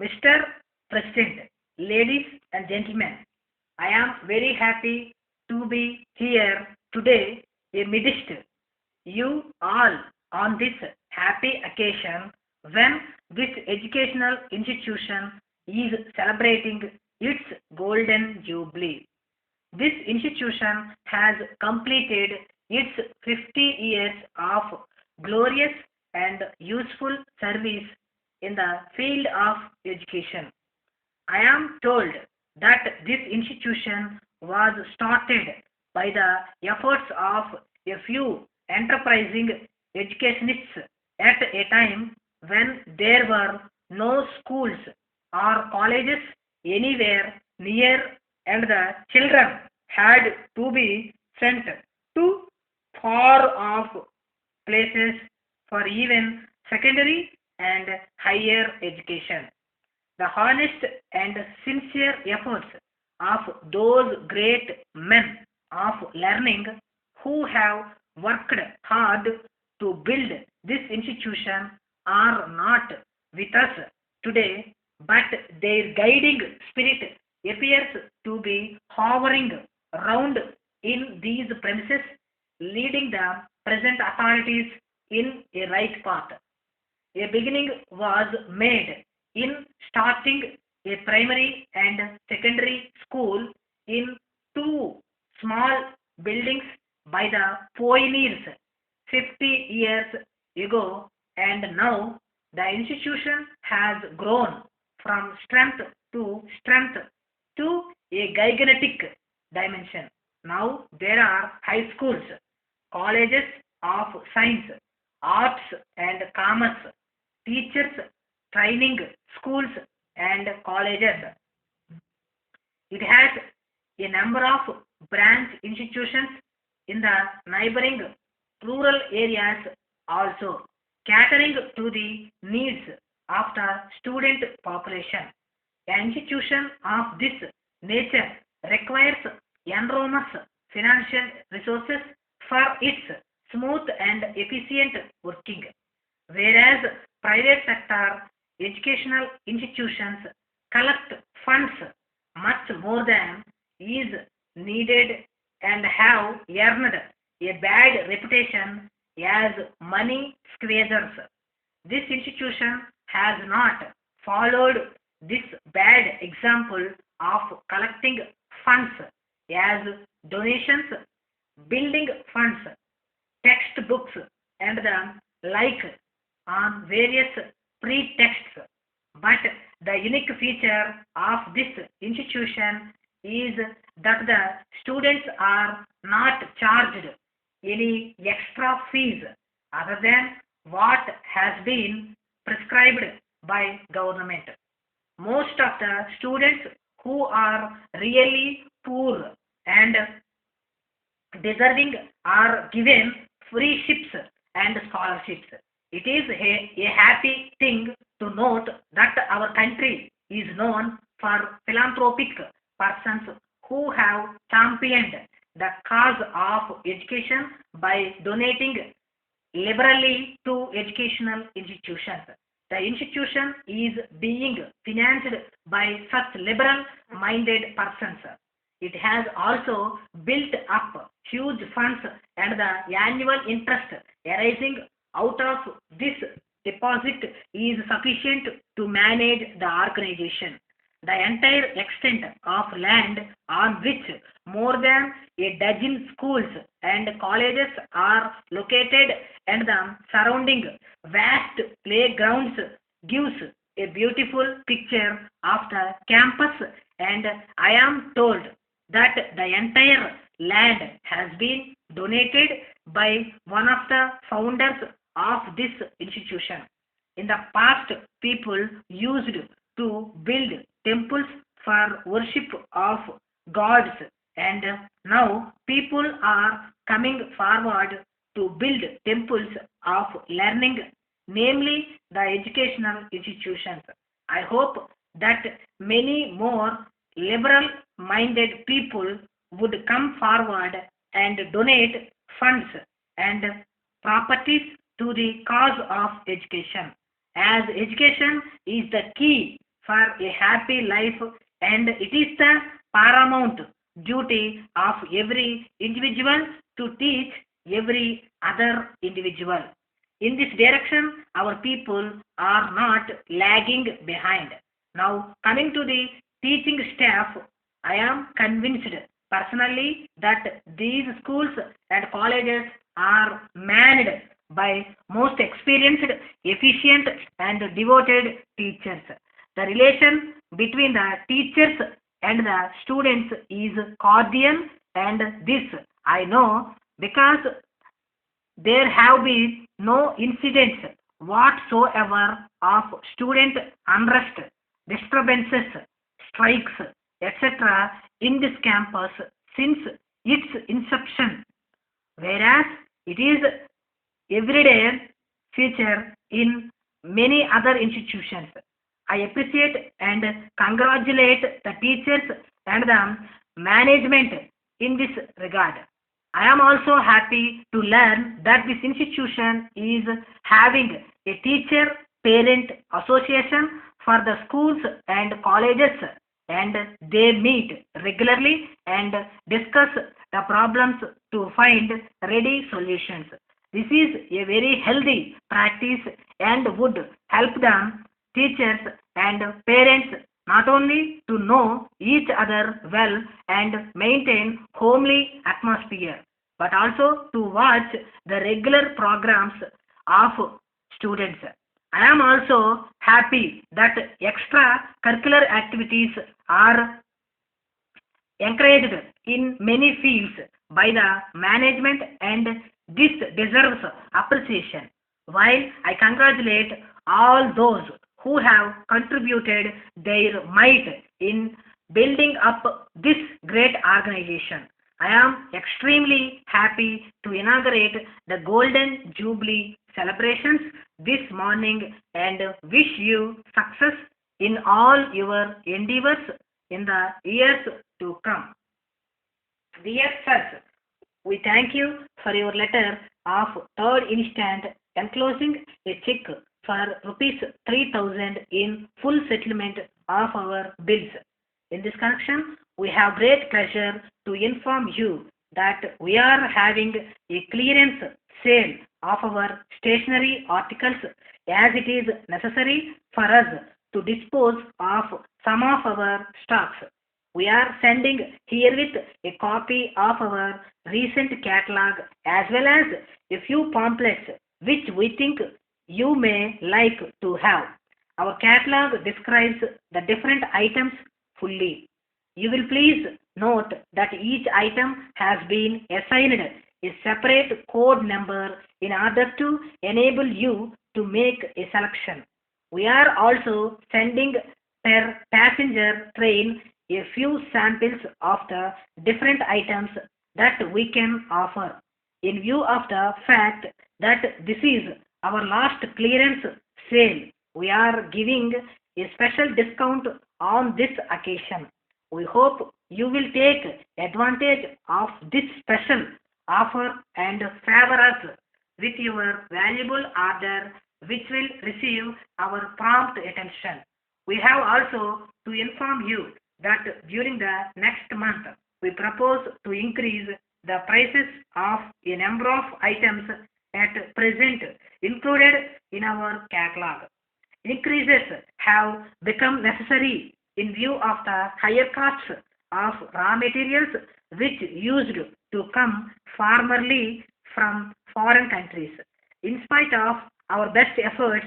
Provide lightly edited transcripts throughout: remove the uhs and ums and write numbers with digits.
Mr. President, ladies and gentlemen, I am very happy to be here today amidst you all on this happy occasion when this educational institution is celebrating its golden jubilee. This institution has completed its 50 years of glorious and useful service in the field of education. I am told that this institution was started by the efforts of a few enterprising educationists at a time when there were no schools or colleges anywhere near, and the children had to be sent to far off places for even secondary and higher education. The honest and sincere efforts of those great men of learning who have worked hard to build this institution are not with us today, but their guiding spirit appears to be hovering around in these premises, leading the present authorities in a right path. A beginning was made in starting a primary and secondary school in two small buildings by the pioneers 50 years ago, and now the institution has grown from strength to strength to a gigantic dimension. Now there are high schools, colleges of science, arts and commerce, teachers training schools and colleges. It has a number of branch institutions in the neighboring rural areas also, catering to the needs of the student population. An institution of this nature requires enormous financial resources for its smooth and efficient working, whereas private sector educational institutions collect funds much more than is needed and have earned a bad reputation as money squeezers. This institution has not followed this bad example of collecting funds as donations, building funds, textbooks, and the like on various pretexts. But the unique feature of this institution is that the students are not charged any extra fees other than what has been prescribed by government. Most of the students who are really poor and deserving are given free ships and scholarships. It is a happy thing to note that our country is known for philanthropic persons who have championed the cause of education by donating liberally to educational institutions. The institution is being financed by such liberal minded persons. It has also built up huge funds, and the annual interest arising out of this deposit is sufficient to manage the organization. The entire extent of land on which more than a dozen schools and colleges are located and the surrounding vast playgrounds gives a beautiful picture of the campus, and I am told that the entire land has been donated by one of the founders of this institution. In the past, people used to build temples for worship of gods, and now people are coming forward to build temples of learning, namely the educational institutions. I hope that many more liberal minded people would come forward and donate funds and properties to the cause of education, as education is the key for a happy life, and it is the paramount duty of every individual to teach every other individual. In this direction, our people are not lagging behind. Now, coming to the teaching staff, I am convinced personally that these schools and colleges are manned by most experienced, efficient, and devoted teachers. The relation between the teachers and the students is cordial, and this I know because there have been no incidents whatsoever of student unrest, disturbances, strikes, etc. in this campus since its inception, whereas it is everyday feature in many other institutions. I appreciate and congratulate the teachers and the management in this regard. I am also happy to learn that this institution is having a teacher parent association for the schools and colleges, and they meet regularly and discuss the problems to find ready solutions. This is a very healthy practice and would help them teachers and parents not only to know each other well and maintain homely atmosphere, but also to watch the regular programs of students. I am also happy that extra curricular activities are encouraged in many fields by the management, and this deserves appreciation. While I congratulate all those who have contributed their might in building up this great organization, I am extremely happy to inaugurate the Golden Jubilee celebrations this morning and wish you success in all your endeavors in the years to come. Dear sirs, we thank you for your letter of 3rd instant enclosing a check for rupees 3,000 in full settlement of our bills. In this connection, we have great pleasure to inform you that we are having a clearance sale of our stationery articles, as it is necessary for us to dispose of some of our stocks. We are sending herewith a copy of our recent catalog as well as a few pamphlets which we think you may like to have. Our catalog describes the different items fully. You will please note that each item has been assigned a separate code number in order to enable you to make a selection. We are also sending per passenger train a few samples of the different items that we can offer. In view of the fact that this is our last clearance sale, we are giving a special discount on this occasion. We hope you will take advantage of this special offer and favor us with your valuable order, which will receive our prompt attention. We have also to inform you that during the next month we propose to increase the prices of a number of items at present included in our catalog. Increases have become necessary in view of the higher costs of raw materials which used to come formerly from foreign countries. In spite of our best efforts,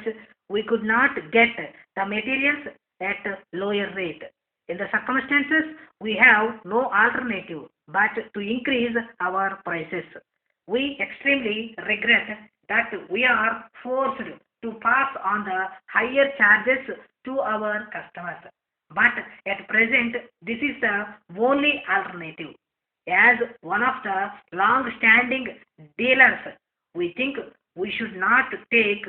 we could not get the materials at lower rate. In the circumstances, we have no alternative but to increase our prices. We extremely regret that we are forced to pass on the higher charges to our customers. But at present, this is the only alternative. As one of the long-standing dealers, we think we should not take